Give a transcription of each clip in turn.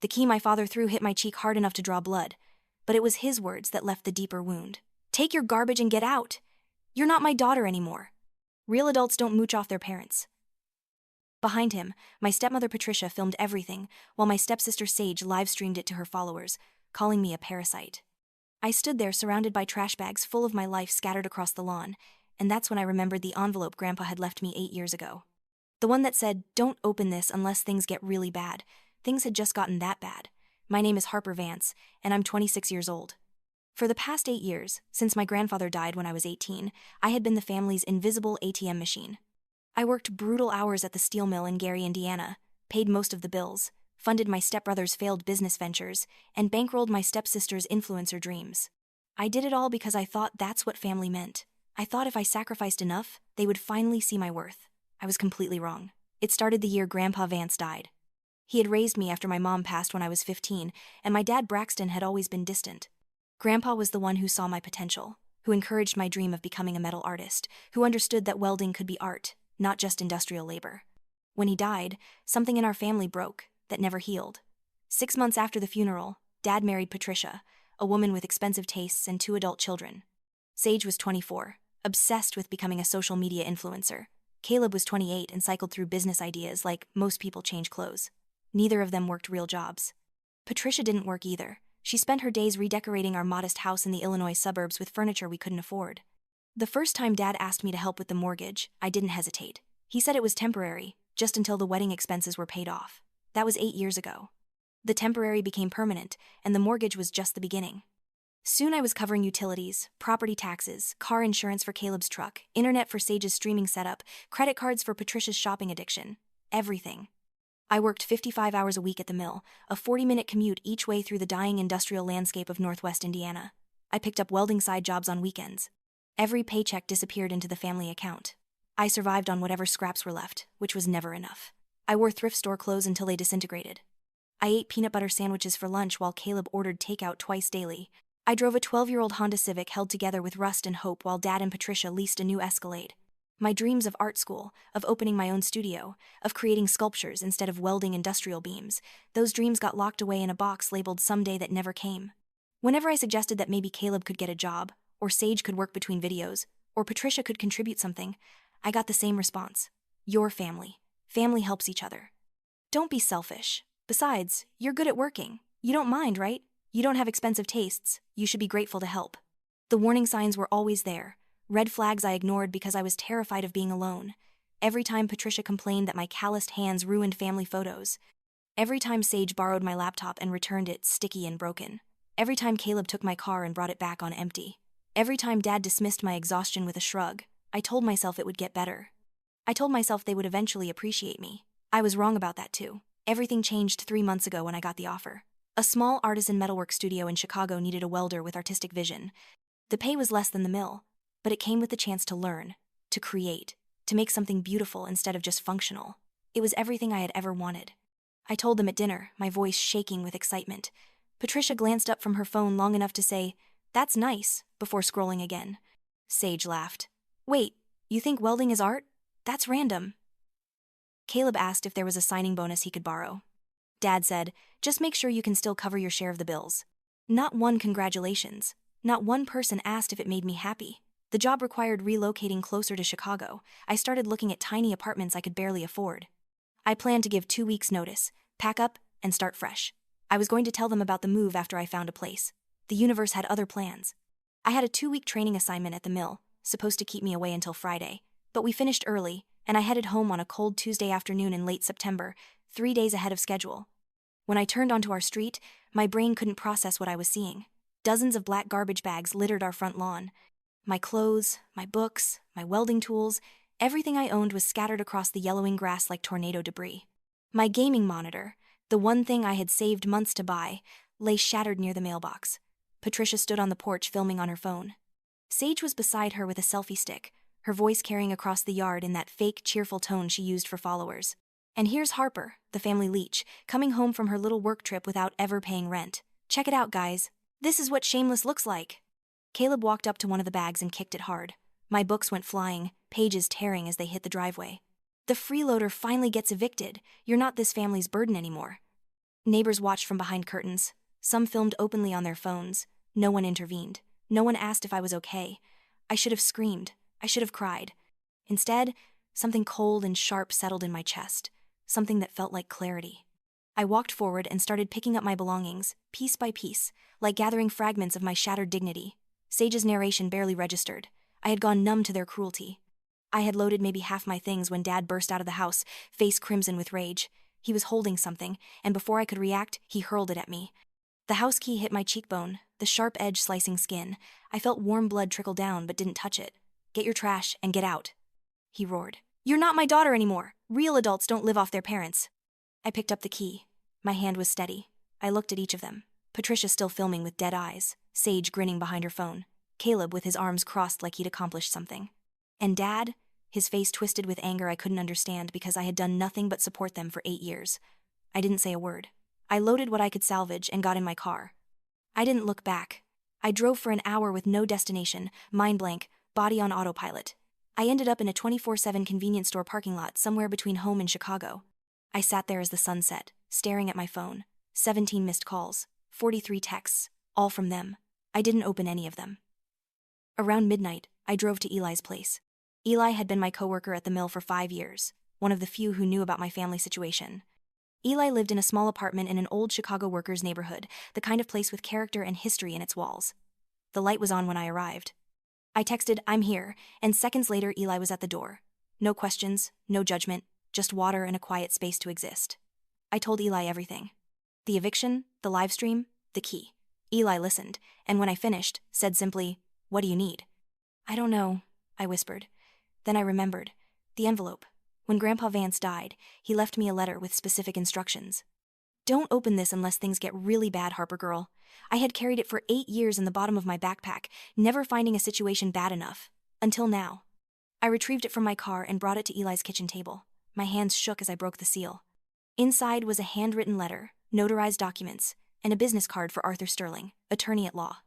The key my father threw hit my cheek hard enough to draw blood, but it was his words that left the deeper wound. "Take your garbage and get out. You're not my daughter anymore. Real adults don't mooch off their parents." Behind him, my stepmother Patricia filmed everything, while my stepsister Sage live-streamed it to her followers, calling me a parasite. I stood there surrounded by trash bags full of my life scattered across the lawn, and that's when I remembered the envelope Grandpa had left me 8 years ago. The one that said, "Don't open this unless things get really bad." Things had just gotten that bad. My name is Harper Vance, and I'm 26 years old. For the past 8 years, since my grandfather died when I was 18, I had been the family's invisible ATM machine. I worked brutal hours at the steel mill in Gary, Indiana, paid most of the bills, funded my stepbrother's failed business ventures, and bankrolled my stepsister's influencer dreams. I did it all because I thought that's what family meant. I thought if I sacrificed enough, they would finally see my worth. I was completely wrong. It started the year Grandpa Vance died. He had raised me after my mom passed when I was 15, and my dad Braxton had always been distant. Grandpa was the one who saw my potential, who encouraged my dream of becoming a metal artist, who understood that welding could be art, not just industrial labor. When he died, something in our family broke that never healed. 6 months after the funeral, Dad married Patricia, a woman with expensive tastes and 2 adult children. Sage was 24, obsessed with becoming a social media influencer. Caleb was 28 and cycled through business ideas like most people change clothes. Neither of them worked real jobs. Patricia didn't work either. She spent her days redecorating our modest house in the Illinois suburbs with furniture we couldn't afford. The first time Dad asked me to help with the mortgage, I didn't hesitate. He said it was temporary, just until the wedding expenses were paid off. That was 8 years ago. The temporary became permanent, and the mortgage was just the beginning. Soon I was covering utilities, property taxes, car insurance for Caleb's truck, internet for Sage's streaming setup, credit cards for Patricia's shopping addiction. Everything. I worked 55 hours a week at the mill, a 40-minute commute each way through the dying industrial landscape of Northwest Indiana. I picked up welding side jobs on weekends. Every paycheck disappeared into the family account. I survived on whatever scraps were left, which was never enough. I wore thrift store clothes until they disintegrated. I ate peanut butter sandwiches for lunch while Caleb ordered takeout twice daily. I drove a 12-year-old Honda Civic held together with rust and hope while Dad and Patricia leased a new Escalade. My dreams of art school, of opening my own studio, of creating sculptures instead of welding industrial beams, those dreams got locked away in a box labeled someday that never came. Whenever I suggested that maybe Caleb could get a job, or Sage could work between videos, or Patricia could contribute something, I got the same response. Your family. Family helps each other. Don't be selfish. Besides, you're good at working. You don't mind, right? You don't have expensive tastes. You should be grateful to help. The warning signs were always there. Red flags I ignored because I was terrified of being alone. Every time Patricia complained that my calloused hands ruined family photos. Every time Sage borrowed my laptop and returned it sticky and broken. Every time Caleb took my car and brought it back on empty. Every time Dad dismissed my exhaustion with a shrug, I told myself it would get better. I told myself they would eventually appreciate me. I was wrong about that too. Everything changed 3 months ago when I got the offer. A small artisan metalwork studio in Chicago needed a welder with artistic vision. The pay was less than the mill, but it came with the chance to learn, to create, to make something beautiful instead of just functional. It was everything I had ever wanted. I told them at dinner, my voice shaking with excitement. Patricia glanced up from her phone long enough to say, "That's nice," before scrolling again. Sage laughed. "Wait, you think welding is art? That's random." Caleb asked if there was a signing bonus he could borrow. Dad said, "Just make sure you can still cover your share of the bills." Not one congratulations. Not one person asked if it made me happy. The job required relocating closer to Chicago. I started looking at tiny apartments I could barely afford. I planned to give 2 weeks' notice, pack up, and start fresh. I was going to tell them about the move after I found a place. The universe had other plans. I had a 2-week training assignment at the mill, supposed to keep me away until Friday, but we finished early, and I headed home on a cold Tuesday afternoon in late September, 3 days ahead of schedule. When I turned onto our street, my brain couldn't process what I was seeing. Dozens of black garbage bags littered our front lawn. My clothes, my books, my welding tools, everything I owned was scattered across the yellowing grass like tornado debris. My gaming monitor, the one thing I had saved months to buy, lay shattered near the mailbox. Patricia stood on the porch filming on her phone. Sage was beside her with a selfie stick, her voice carrying across the yard in that fake, cheerful tone she used for followers. And here's Harper, the family leech, coming home from her little work trip without ever paying rent. Check it out, guys. This is what shameless looks like. Caleb walked up to one of the bags and kicked it hard. My books went flying, pages tearing as they hit the driveway. The freeloader finally gets evicted. You're not this family's burden anymore. Neighbors watched from behind curtains. Some filmed openly on their phones. No one intervened. No one asked if I was okay. I should have screamed. I should have cried. Instead, something cold and sharp settled in my chest. Something that felt like clarity. I walked forward and started picking up my belongings, piece by piece, like gathering fragments of my shattered dignity. Sage's narration barely registered. I had gone numb to their cruelty. I had loaded maybe half my things when Dad burst out of the house, face crimson with rage. He was holding something, and before I could react, he hurled it at me. The house key hit my cheekbone, the sharp edge slicing skin. I felt warm blood trickle down but didn't touch it. "Get your trash and get out," he roared. "You're not my daughter anymore. Real adults don't live off their parents." I picked up the key. My hand was steady. I looked at each of them. Patricia still filming with dead eyes, Sage grinning behind her phone, Caleb with his arms crossed like he'd accomplished something. And Dad, his face twisted with anger I couldn't understand because I had done nothing but support them for 8 years. I didn't say a word. I loaded what I could salvage and got in my car. I didn't look back. I drove for an hour with no destination, mind blank, body on autopilot. I ended up in a 24/7 convenience store parking lot somewhere between home and Chicago. I sat there as the sun set, staring at my phone. 17 missed calls, 43 texts, all from them. I didn't open any of them. Around midnight, I drove to Eli's place. Eli had been my coworker at the mill for 5 years, one of the few who knew about my family situation. Eli lived in a small apartment in an old Chicago workers' neighborhood, the kind of place with character and history in its walls. The light was on when I arrived. I texted, "I'm here," and seconds later Eli was at the door. No questions, no judgment, just water and a quiet space to exist. I told Eli everything. The eviction, the live stream, the key. Eli listened, and when I finished, said simply, "What do you need?" "I don't know," I whispered. Then I remembered. The envelope. When Grandpa Vance died, he left me a letter with specific instructions. "Don't open this unless things get really bad, Harper girl." I had carried it for 8 years in the bottom of my backpack, never finding a situation bad enough. Until now. I retrieved it from my car and brought it to Eli's kitchen table. My hands shook as I broke the seal. Inside was a handwritten letter, notarized documents, and a business card for Arthur Sterling, attorney at law.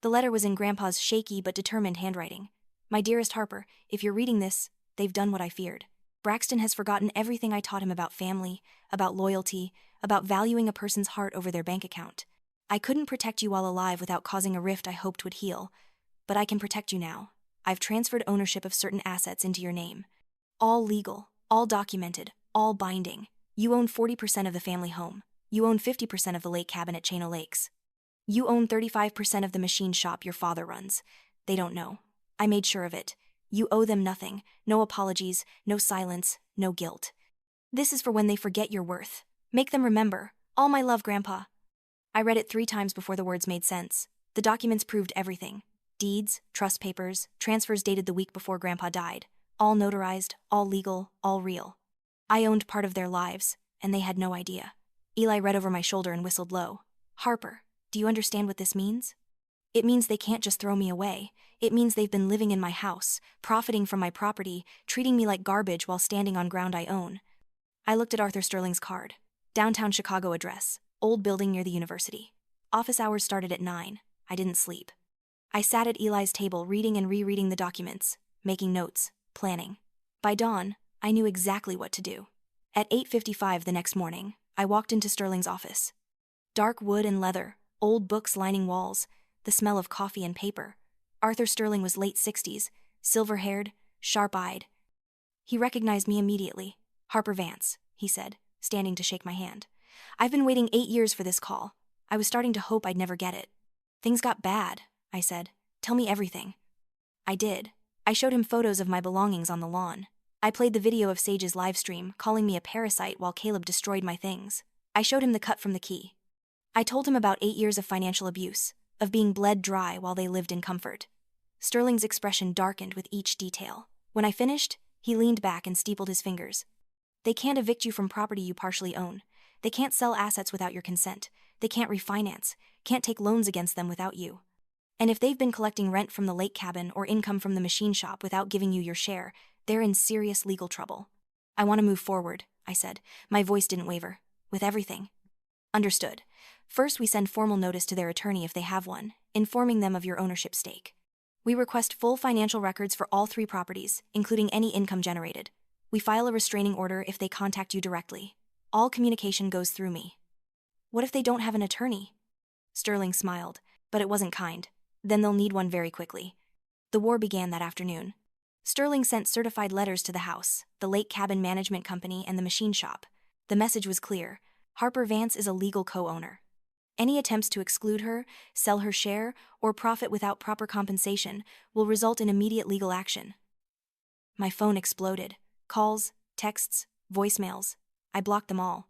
The letter was in Grandpa's shaky but determined handwriting. "My dearest Harper, if you're reading this, they've done what I feared. Braxton has forgotten everything I taught him about family, about loyalty, about valuing a person's heart over their bank account. I couldn't protect you while alive without causing a rift I hoped would heal, but I can protect you now. I've transferred ownership of certain assets into your name. All legal, all documented, all binding. You own 40% of the family home. You own 50% of the lake cabin at Chano Lakes. You own 35% of the machine shop your father runs. They don't know. I made sure of it. You owe them nothing, no apologies, no silence, no guilt. This is for when they forget your worth. Make them remember. All my love, Grandpa." I read it 3 times before the words made sense. The documents proved everything. Deeds, trust papers, transfers dated the week before Grandpa died. All notarized, all legal, all real. I owned part of their lives, and they had no idea. Eli read over my shoulder and whistled low. "Harper, do you understand what this means? It means they can't just throw me away. It means they've been living in my house, profiting from my property, treating me like garbage while standing on ground I own." I looked at Arthur Sterling's card. Downtown Chicago address, old building near the university. Office hours started at 9. I didn't sleep. I sat at Eli's table reading and rereading the documents, making notes, planning. By dawn, I knew exactly what to do. At 8:55 the next morning, I walked into Sterling's office. Dark wood and leather, old books lining walls, the smell of coffee and paper. Arthur Sterling was late 60s, silver-haired, sharp-eyed. He recognized me immediately. "Harper Vance," he said, standing to shake my hand. "I've been waiting 8 years for this call. I was starting to hope I'd never get it." "Things got bad," I said. "Tell me everything." I did. I showed him photos of my belongings on the lawn. I played the video of Sage's live stream, calling me a parasite while Caleb destroyed my things. I showed him the cut from the key. I told him about 8 years of financial abuse, of being bled dry while they lived in comfort. Sterling's expression darkened with each detail. When I finished, he leaned back and steepled his fingers. "They can't evict you from property you partially own. They can't sell assets without your consent. They can't refinance, can't take loans against them without you. And if they've been collecting rent from the lake cabin or income from the machine shop without giving you your share, they're in serious legal trouble." "I want to move forward," I said. My voice didn't waver. "With everything." "Understood. First, we send formal notice to their attorney if they have one, informing them of your ownership stake. We request full financial records for all 3 properties, including any income generated. We file a restraining order if they contact you directly. All communication goes through me." What if they don't have an attorney? Sterling smiled, but it wasn't kind. Then they'll need one very quickly. The war began that afternoon. Sterling sent certified letters to the house, the Lake Cabin Management Company, and the machine shop. The message was clear: Harper Vance is a legal co-owner. Any attempts to exclude her, sell her share, or profit without proper compensation will result in immediate legal action. My phone exploded. Calls, texts, voicemails. I blocked them all.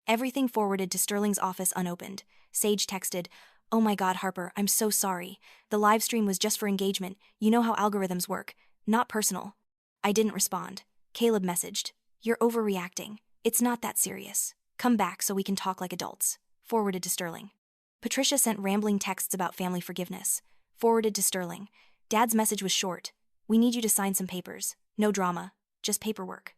Everything forwarded to Sterling's office unopened. Sage texted, "Oh my God, Harper, I'm so sorry. The live stream was just for engagement. You know how algorithms work. Not personal." I didn't respond. Caleb messaged, "You're overreacting. It's not that serious. Come back so we can talk like adults." Forwarded to Sterling. Patricia sent rambling texts about family forgiveness. Forwarded to Sterling. Dad's message was short. "We need you to sign some papers. No drama, just paperwork."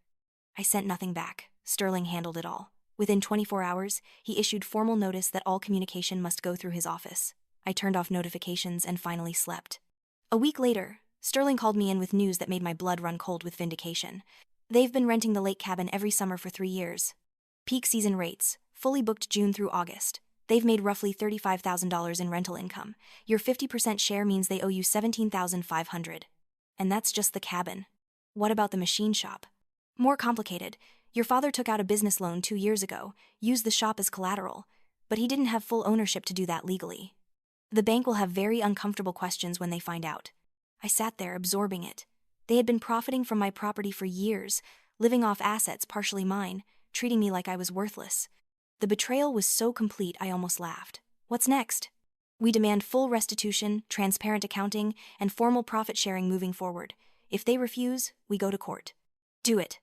I sent nothing back. Sterling handled it all. Within 24 hours, he issued formal notice that all communication must go through his office. I turned off notifications and finally slept. A week later, Sterling called me in with news that made my blood run cold with vindication. They've been renting the lake cabin every summer for 3 years. Peak season rates, fully booked June through August. They've made roughly $35,000 in rental income. Your 50% share means they owe you $17,500. And that's just the cabin. What about the machine shop? More complicated. Your father took out a business loan 2 years ago, used the shop as collateral, but he didn't have full ownership to do that legally. The bank will have very uncomfortable questions when they find out. I sat there absorbing it. They had been profiting from my property for years, living off assets partially mine, treating me like I was worthless. The betrayal was so complete I almost laughed. What's next? We demand full restitution, transparent accounting, and formal profit sharing moving forward. If they refuse, we go to court. Do it.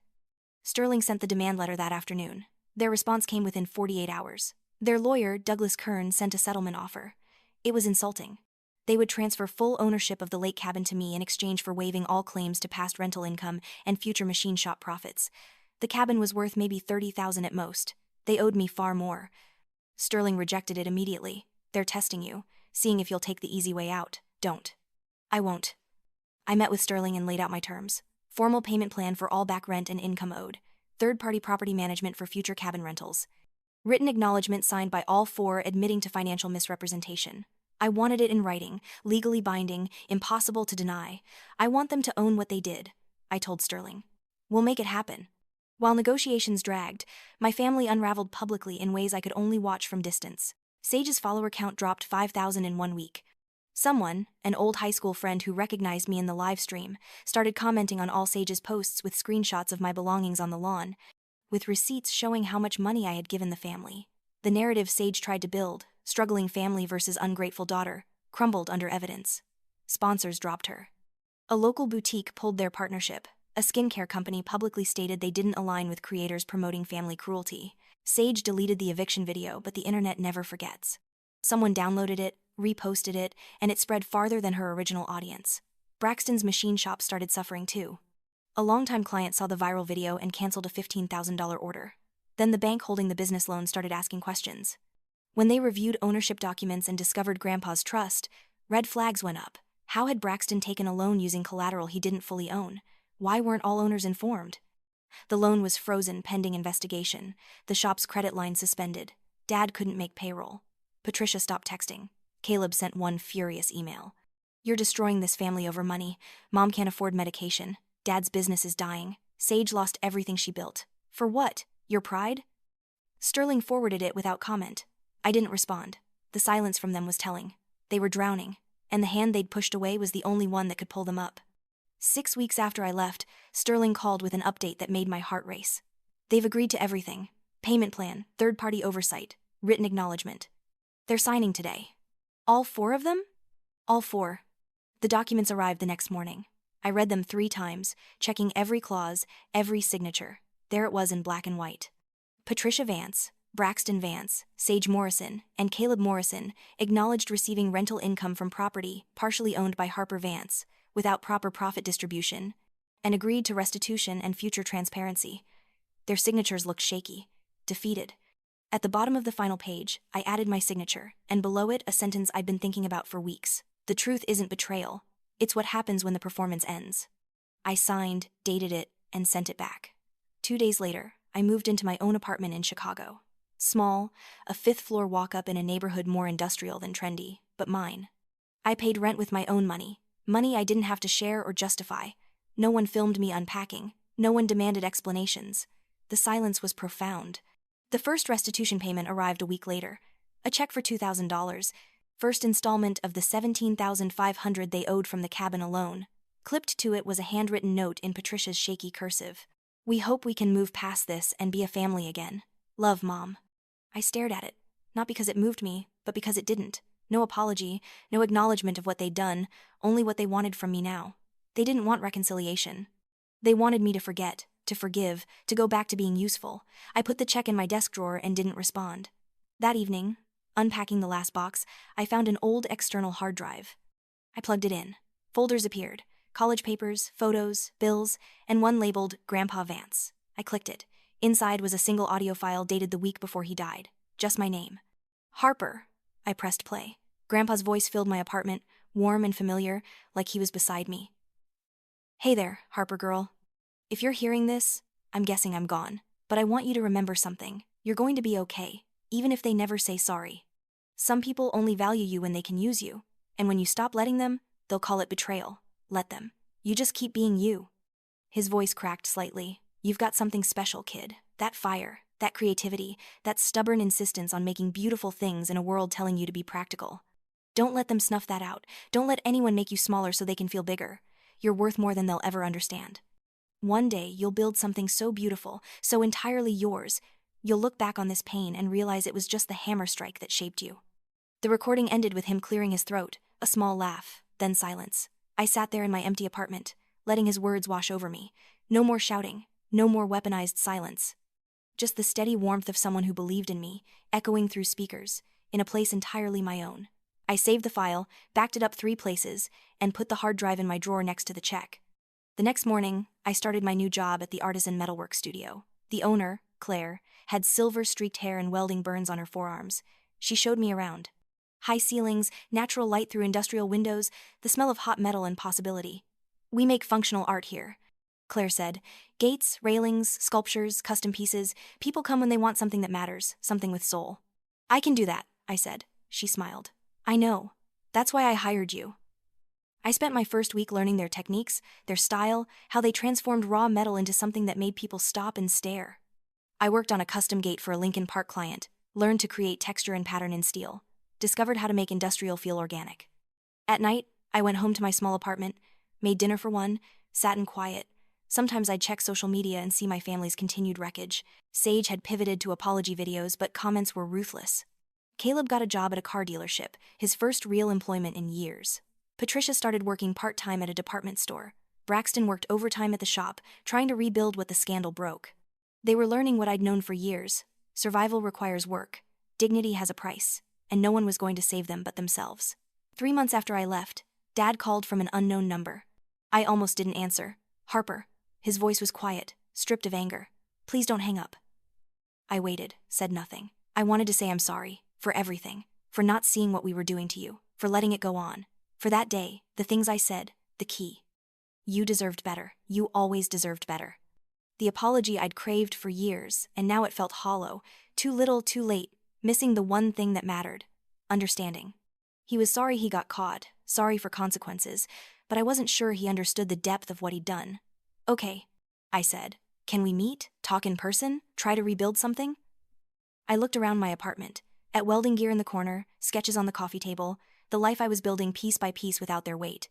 Sterling sent the demand letter that afternoon. Their response came within 48 hours. Their lawyer, Douglas Kern, sent a settlement offer. It was insulting. They would transfer full ownership of the lake cabin to me in exchange for waiving all claims to past rental income and future machine shop profits. The cabin was worth maybe $30,000 at most. They owed me far more. Sterling rejected it immediately. They're testing you, seeing if you'll take the easy way out. Don't. I won't. I met with Sterling and laid out my terms. Formal payment plan for all back rent and income owed. Third-party property management for future cabin rentals. Written acknowledgement signed by all four admitting to financial misrepresentation. I wanted it in writing, legally binding, impossible to deny. I want them to own what they did, I told Sterling. We'll make it happen. While negotiations dragged, my family unraveled publicly in ways I could only watch from distance. Sage's follower count dropped 5,000 in 1 week. Someone, an old high school friend who recognized me in the live stream, started commenting on all Sage's posts with screenshots of my belongings on the lawn, with receipts showing how much money I had given the family. The narrative Sage tried to build, struggling family versus ungrateful daughter, crumbled under evidence. Sponsors dropped her. A local boutique pulled their partnership. A skincare company publicly stated they didn't align with creators promoting family cruelty. Sage deleted the eviction video, but the internet never forgets. Someone downloaded it, reposted it, and it spread farther than her original audience. Braxton's machine shop started suffering too. A longtime client saw the viral video and canceled a $15,000 order. Then the bank holding the business loan started asking questions. When they reviewed ownership documents and discovered Grandpa's trust, red flags went up. How had Braxton taken a loan using collateral he didn't fully own? Why weren't all owners informed? The loan was frozen pending investigation. The shop's credit line suspended. Dad couldn't make payroll. Patricia stopped texting. Caleb sent one furious email. "You're destroying this family over money. Mom can't afford medication. Dad's business is dying. Sage lost everything she built. For what? Your pride?" Sterling forwarded it without comment. I didn't respond. The silence from them was telling. They were drowning, and the hand they'd pushed away was the only one that could pull them up. 6 weeks after I left, Sterling called with an update that made my heart race. They've agreed to everything. Payment plan, third-party oversight, written acknowledgement. They're signing today. All 4 of them? All 4. The documents arrived the next morning. I read them 3 times, checking every clause, every signature. There it was in black and white. Patricia Vance, Braxton Vance, Sage Morrison, and Caleb Morrison acknowledged receiving rental income from property partially owned by Harper Vance, without proper profit distribution, and agreed to restitution and future transparency. Their signatures looked shaky, defeated. At the bottom of the final page, I added my signature, and below it a sentence I'd been thinking about for weeks. The truth isn't betrayal. It's what happens when the performance ends. I signed, dated it, and sent it back. 2 days later, I moved into my own apartment in Chicago. Small, a fifth-floor walk-up in a neighborhood more industrial than trendy, but mine. I paid rent with my own money I didn't have to share or justify. No one filmed me unpacking. No one demanded explanations. The silence was profound. The first restitution payment arrived a week later. A check for $2,000, first installment of the $17,500 they owed from the cabin alone. Clipped to it was a handwritten note in Patricia's shaky cursive. "We hope we can move past this and be a family again. Love, Mom." I stared at it, not because it moved me, but because it didn't. No apology, no acknowledgement of what they'd done, only what they wanted from me now. They didn't want reconciliation. They wanted me to forget, to forgive, to go back to being useful. I put the check in my desk drawer and didn't respond. That evening, unpacking the last box, I found an old external hard drive. I plugged it in. Folders appeared. College papers, photos, bills, and one labeled Grandpa Vance. I clicked it. Inside was a single audio file dated the week before he died. Just my name. "Harper." I pressed play. Grandpa's voice filled my apartment, warm and familiar, like he was beside me. "Hey there, Harper girl. If you're hearing this, I'm guessing I'm gone. But I want you to remember something. You're going to be okay, even if they never say sorry. Some people only value you when they can use you. And when you stop letting them, they'll call it betrayal. Let them. You just keep being you." His voice cracked slightly. "You've got something special, kid. That fire, that creativity, that stubborn insistence on making beautiful things in a world telling you to be practical. Don't let them snuff that out. Don't let anyone make you smaller so they can feel bigger. You're worth more than they'll ever understand. One day, you'll build something so beautiful, so entirely yours. You'll look back on this pain and realize it was just the hammer strike that shaped you." The recording ended with him clearing his throat, a small laugh, then silence. I sat there in my empty apartment, letting his words wash over me. No more shouting, no more weaponized silence. Just the steady warmth of someone who believed in me, echoing through speakers, in a place entirely my own. I saved the file, backed it up 3 places, and put the hard drive in my drawer next to the check. The next morning, I started my new job at the Artisan Metalwork Studio. The owner, Claire, had silver-streaked hair and welding burns on her forearms. She showed me around. High ceilings, natural light through industrial windows, the smell of hot metal and possibility. "We make functional art here," Claire said. "Gates, railings, sculptures, custom pieces. People come when they want something that matters, something with soul." "I can do that," I said. She smiled. "I know. That's why I hired you." I spent my first week learning their techniques, their style, how they transformed raw metal into something that made people stop and stare. I worked on a custom gate for a Lincoln Park client, learned to create texture and pattern in steel, discovered how to make industrial feel organic. At night, I went home to my small apartment, made dinner for one, sat in quiet. Sometimes I'd check social media and see my family's continued wreckage. Sage had pivoted to apology videos, but comments were ruthless. Caleb got a job at a car dealership, his first real employment in years. Patricia started working part-time at a department store. Braxton worked overtime at the shop, trying to rebuild what the scandal broke. They were learning what I'd known for years. Survival requires work. Dignity has a price, and no one was going to save them but themselves. 3 months after I left, Dad called from an unknown number. I almost didn't answer. "Harper." His voice was quiet, stripped of anger. "Please don't hang up." I waited, said nothing. I wanted to say I'm sorry, for everything, for not seeing what we were doing to you, for letting it go on. For that day, the things I said, the key. You deserved better. You always deserved better. The apology I'd craved for years, and now it felt hollow, too little, too late, missing the one thing that mattered: understanding. He was sorry he got caught, sorry for consequences, but I wasn't sure he understood the depth of what he'd done. "Okay," I said. "Can we meet, talk in person, try to rebuild something?" I looked around my apartment, at welding gear in the corner, sketches on the coffee table, the life I was building piece by piece without their weight.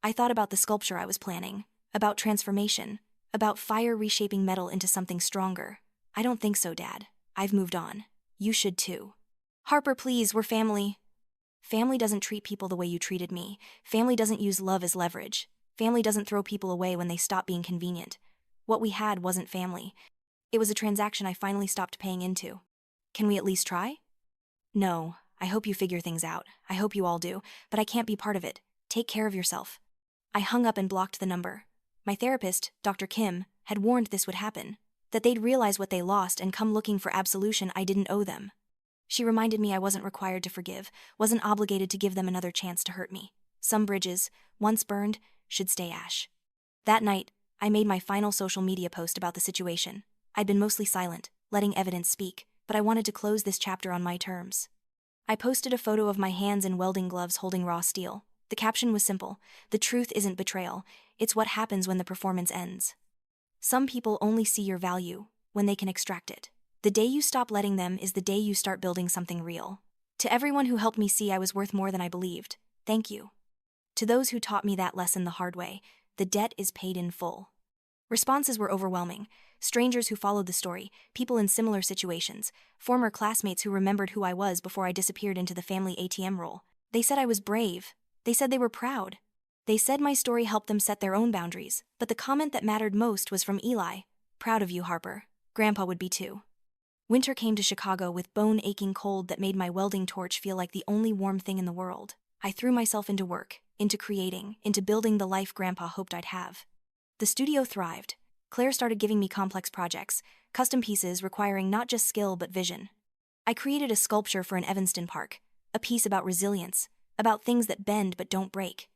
I thought about the sculpture I was planning, about transformation, about fire reshaping metal into something stronger. "I don't think so, Dad. I've moved on. You should too." "Harper, please, we're family." Family doesn't treat people the way you treated me. Family doesn't use love as leverage. Family doesn't throw people away when they stop being convenient. What we had wasn't family. It was a transaction I finally stopped paying into. "Can we at least try?" "No. I hope you figure things out. I hope you all do, but I can't be part of it. Take care of yourself." I hung up and blocked the number. My therapist, Dr. Kim, had warned this would happen, that they'd realize what they lost and come looking for absolution I didn't owe them. She reminded me I wasn't required to forgive, wasn't obligated to give them another chance to hurt me. Some bridges, once burned, should stay ash. That night, I made my final social media post about the situation. I'd been mostly silent, letting evidence speak. but I wanted to close this chapter on my terms. I posted a photo of my hands in welding gloves holding raw steel. The caption was simple: "The truth isn't betrayal, it's what happens when the performance ends." Some people only see your value when they can extract it. The day you stop letting them is the day you start building something real. To everyone who helped me see I was worth more than I believed, thank you. To those who taught me that lesson the hard way, the debt is paid in full. Responses were overwhelming. Strangers who followed the story, people in similar situations, former classmates who remembered who I was before I disappeared into the family ATM role. They said I was brave. They said they were proud. They said my story helped them set their own boundaries, but the comment that mattered most was from Eli. "Proud of you, Harper. Grandpa would be too." Winter came to Chicago with bone-aching cold that made my welding torch feel like the only warm thing in the world. I threw myself into work, into creating, into building the life Grandpa hoped I'd have. The studio thrived. Claire started giving me complex projects, custom pieces requiring not just skill but vision. I created a sculpture for an Evanston park, a piece about resilience, about things that bend but don't break.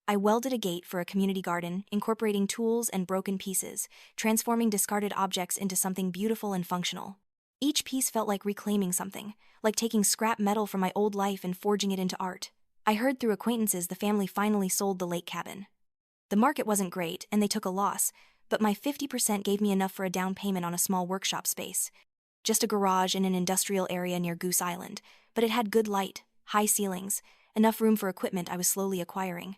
I welded a gate for a community garden, incorporating tools and broken pieces, transforming discarded objects into something beautiful and functional. Each piece felt like reclaiming something, like taking scrap metal from my old life and forging it into art. I heard through acquaintances the family finally sold the lake cabin. The market wasn't great, and they took a loss, but my 50% gave me enough for a down payment on a small workshop space. Just a garage in an industrial area near Goose Island, but it had good light, high ceilings, enough room for equipment I was slowly acquiring.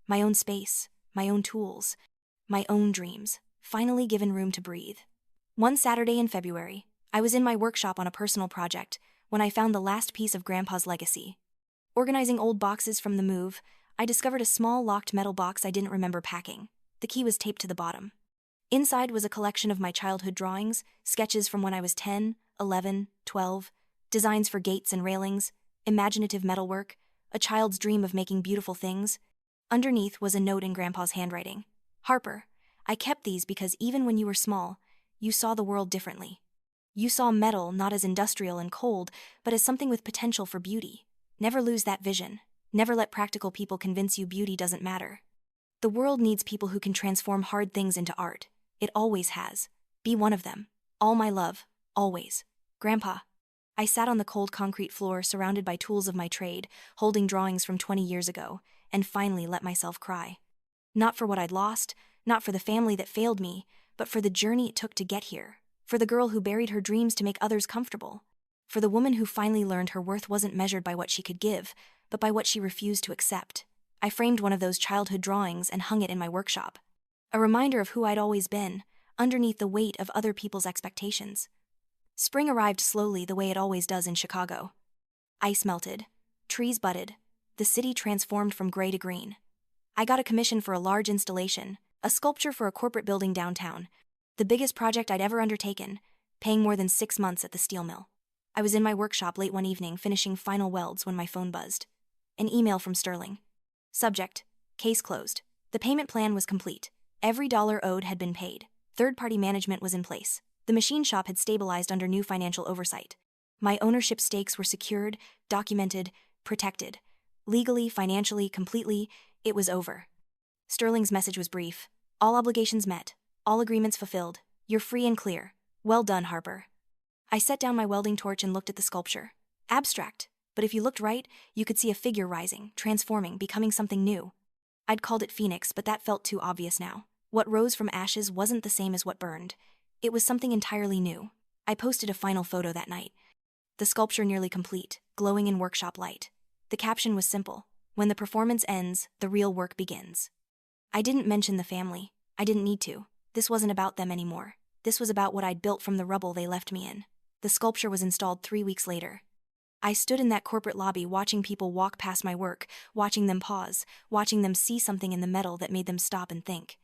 My own space, my own tools, my own dreams, finally given room to breathe. One Saturday in February, I was in my workshop on a personal project when I found the last piece of Grandpa's legacy. Organizing old boxes from the move, I discovered a small locked metal box I didn't remember packing. The key was taped to the bottom. Inside was a collection of my childhood drawings, sketches from when I was 10, 11, 12, designs for gates and railings, imaginative metalwork, a child's dream of making beautiful things. Underneath was a note in Grandpa's handwriting. "Harper, I kept these because even when you were small, you saw the world differently. You saw metal not as industrial and cold, but as something with potential for beauty. Never lose that vision. Never let practical people convince you beauty doesn't matter. The world needs people who can transform hard things into art. It always has. Be one of them. All my love, always. Grandpa." I sat on the cold concrete floor surrounded by tools of my trade, holding drawings from 20 years ago, and finally let myself cry. Not for what I'd lost, not for the family that failed me, but for the journey it took to get here. For the girl who buried her dreams to make others comfortable. For the woman who finally learned her worth wasn't measured by what she could give, but by what she refused to accept. I framed one of those childhood drawings and hung it in my workshop. A reminder of who I'd always been, underneath the weight of other people's expectations. Spring arrived slowly the way it always does in Chicago. Ice melted. Trees budded. The city transformed from gray to green. I got a commission for a large installation, a sculpture for a corporate building downtown. The biggest project I'd ever undertaken, paying more than 6 months at the steel mill. I was in my workshop late one evening finishing final welds when my phone buzzed. An email from Sterling. Subject: case closed. The payment plan was complete. Every dollar owed had been paid. Third-party management was in place. The machine shop had stabilized under new financial oversight. My ownership stakes were secured, documented, protected. Legally, financially, completely, it was over. Sterling's message was brief. "All obligations met. All agreements fulfilled. You're free and clear. Well done, Harper." I set down my welding torch and looked at the sculpture. Abstract, but if you looked right, you could see a figure rising, transforming, becoming something new. I'd called it Phoenix, but that felt too obvious now. What rose from ashes wasn't the same as what burned. It was something entirely new. I posted a final photo that night. The sculpture nearly complete, glowing in workshop light. The caption was simple: "When the performance ends, the real work begins." I didn't mention the family. I didn't need to. This wasn't about them anymore. This was about what I'd built from the rubble they left me in. The sculpture was installed 3 weeks later. I stood in that corporate lobby watching people walk past my work, watching them pause, watching them see something in the metal that made them stop and think.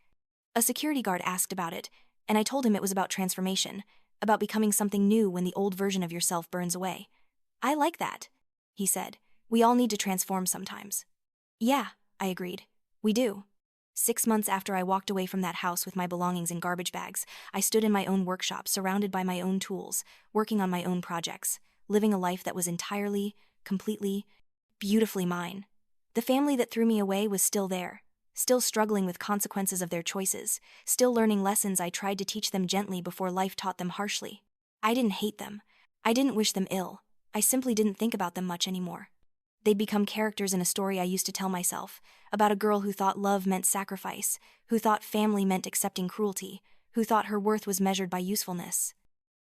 A security guard asked about it, and I told him it was about transformation, about becoming something new when the old version of yourself burns away. "I like that," he said. "We all need to transform sometimes." "Yeah," I agreed. "We do." 6 months after I walked away from that house with my belongings in garbage bags, I stood in my own workshop, surrounded by my own tools, working on my own projects, living a life that was entirely, completely, beautifully mine. The family that threw me away was still there, still struggling with consequences of their choices, still learning lessons I tried to teach them gently before life taught them harshly. I didn't hate them. I didn't wish them ill. I simply didn't think about them much anymore. They'd become characters in a story I used to tell myself, about a girl who thought love meant sacrifice, who thought family meant accepting cruelty, who thought her worth was measured by usefulness.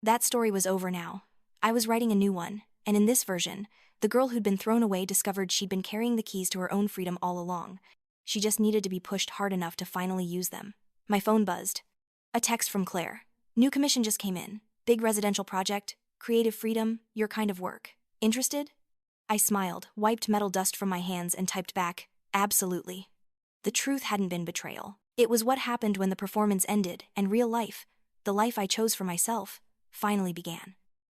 That story was over now. I was writing a new one, and in this version, the girl who'd been thrown away discovered she'd been carrying the keys to her own freedom all along. She just needed to be pushed hard enough to finally use them. My phone buzzed. A text from Claire. New commission just came in. Big residential project, creative freedom, your kind of work. Interested? I smiled, wiped metal dust from my hands, and typed back, absolutely. The truth hadn't been betrayal. It was what happened when the performance ended and real life, the life I chose for myself, finally began.